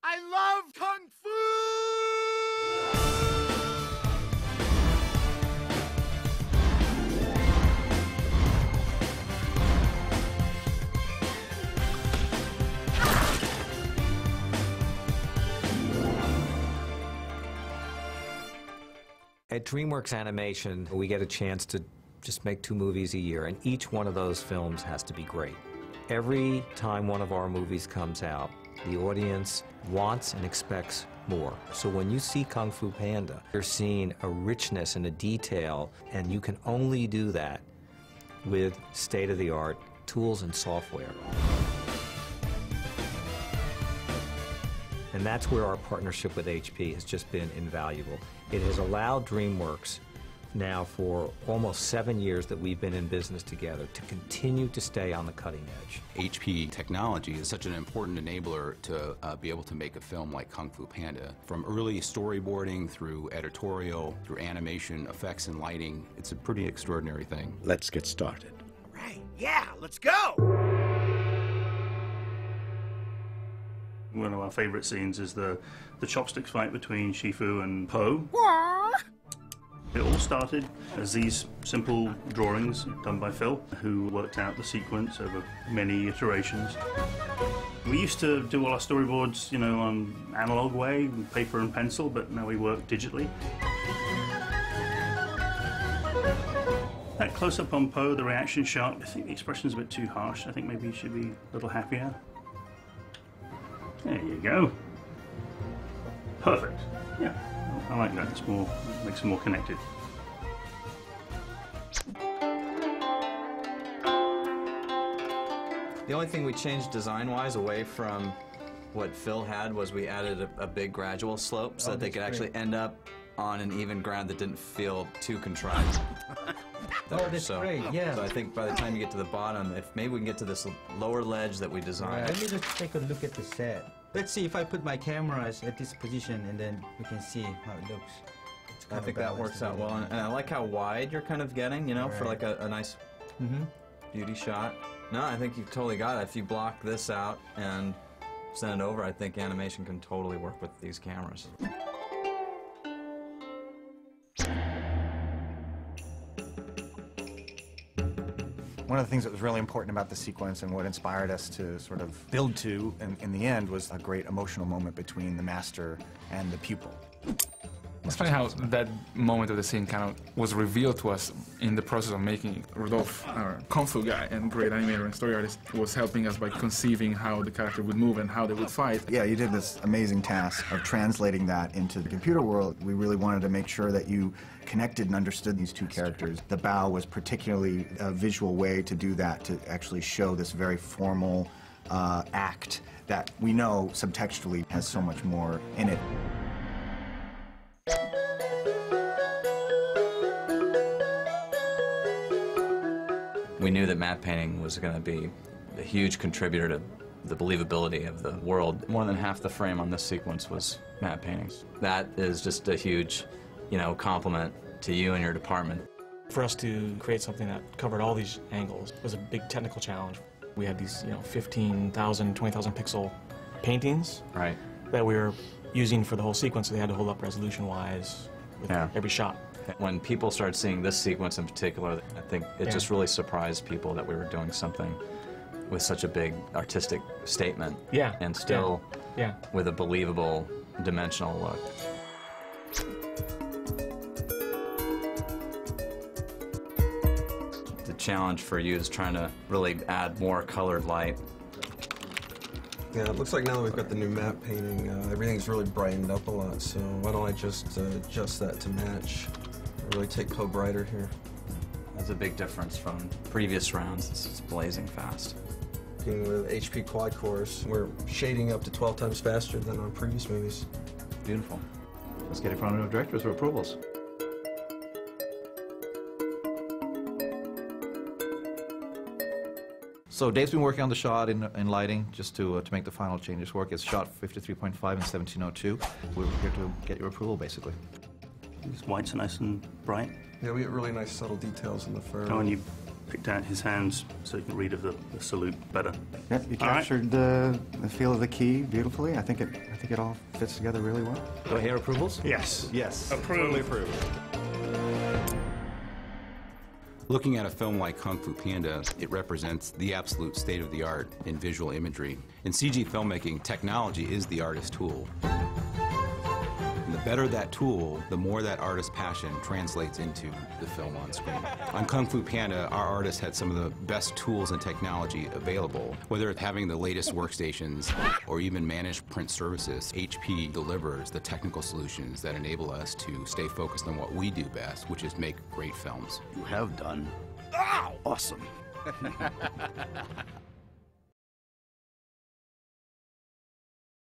I love Kung Fu! At DreamWorks Animation, we get a chance to just make 2 movies a year, and each one of those films has to be great. Every time one of our movies comes out, the audience wants and expects more. So when you see Kung Fu Panda, you're seeing a richness and a detail, and you can only do that with state-of-the-art tools and software. And that's where our partnership with HP has just been invaluable. It has allowed DreamWorks now for almost 7 years that we've been in business together to continue to stay on the cutting edge. HP technology is such an important enabler to be able to make a film like Kung Fu Panda. From early storyboarding through editorial, through animation, effects and lighting, it's a pretty extraordinary thing. Let's get started. Right, yeah, let's go! One of our favorite scenes is the chopsticks fight between Shifu and Po. It all started as these simple drawings done by Phil, who worked out the sequence over many iterations. We used to do all our storyboards, you know, on analog way, with paper and pencil, but now we work digitally. That close-up on Po, the reaction shot, I think the expression's a bit too harsh. I think maybe it should be a little happier. There you go. Perfect. Yeah, I like that. It's more, makes it more connected. The only thing we changed design-wise away from what Phil had was we added a big gradual slope so that they could actually end up on an even ground that didn't feel too contrived. Oh, that's great, yeah. So I think by the time you get to the bottom, if maybe we can get to this lower ledge that we designed. Let me just take a look at the set. Let's see if I put my cameras at this position and then we can see how it looks. I think that works out well. And I like how wide you're kind of getting, you know, for like a nice beauty shot. No, I think you've totally got it. If you block this out and send it over, I think animation can totally work with these cameras. One of the things that was really important about the sequence and what inspired us to sort of build to, in the end, was a great emotional moment between the master and the pupil. It's funny how that moment of the scene kind of was revealed to us in the process of making it. Rodolphe, our Kung Fu guy and great animator and story artist, was helping us by conceiving how the character would move and how they would fight. Yeah, you did this amazing task of translating that into the computer world. We really wanted to make sure that you connected and understood these 2 characters. The bow was particularly a visual way to do that, to actually show this very formal act that we know subtextually has so much more in it. We knew that matte painting was going to be a huge contributor to the believability of the world. More than half the frame on this sequence was matte paintings. That is just a huge, you know, compliment to you and your department. For us to create something that covered all these angles was a big technical challenge. We had these, you know, 15,000, 20,000 pixel paintings that we were using for the whole sequence, so they had to hold up resolution-wise with every shot. When people started seeing this sequence in particular, I think it just really surprised people that we were doing something with such a big artistic statement. And still with a believable, dimensional look. The challenge for you is trying to really add more colored light. Yeah, it looks like now that we've got the new matte painting, everything's really brightened up a lot, so why don't I just adjust that to match. Really take Po brighter here. That's a big difference from previous rounds. It's blazing fast. Working with HP quad cores, we're shading up to 12 times faster than on previous movies. Beautiful. Let's get in front of the directors for approvals. So Dave's been working on the shot in lighting just to make the final changes work. It's shot 53.5 and 1702. We're here to get your approval, basically. These whites are nice and bright. Yeah, we get really nice subtle details in the fur. Oh, and you picked out his hands so you can read of the salute better. Yep, you All right. captured the feel of the key beautifully. I think it all fits together really well. Do I hear approvals? Yes. Yes. Approved. Totally approved. Looking at a film like Kung Fu Panda, it represents the absolute state-of-the-art in visual imagery. In CG filmmaking, technology is the artist's tool. And the better that tool, the more that artist's passion translates into the film on screen. On Kung Fu Panda, our artists had some of the best tools and technology available. Whether it's having the latest workstations or even managed print services, HP delivers the technical solutions that enable us to stay focused on what we do best, which is make great films. You have done. Oh, awesome.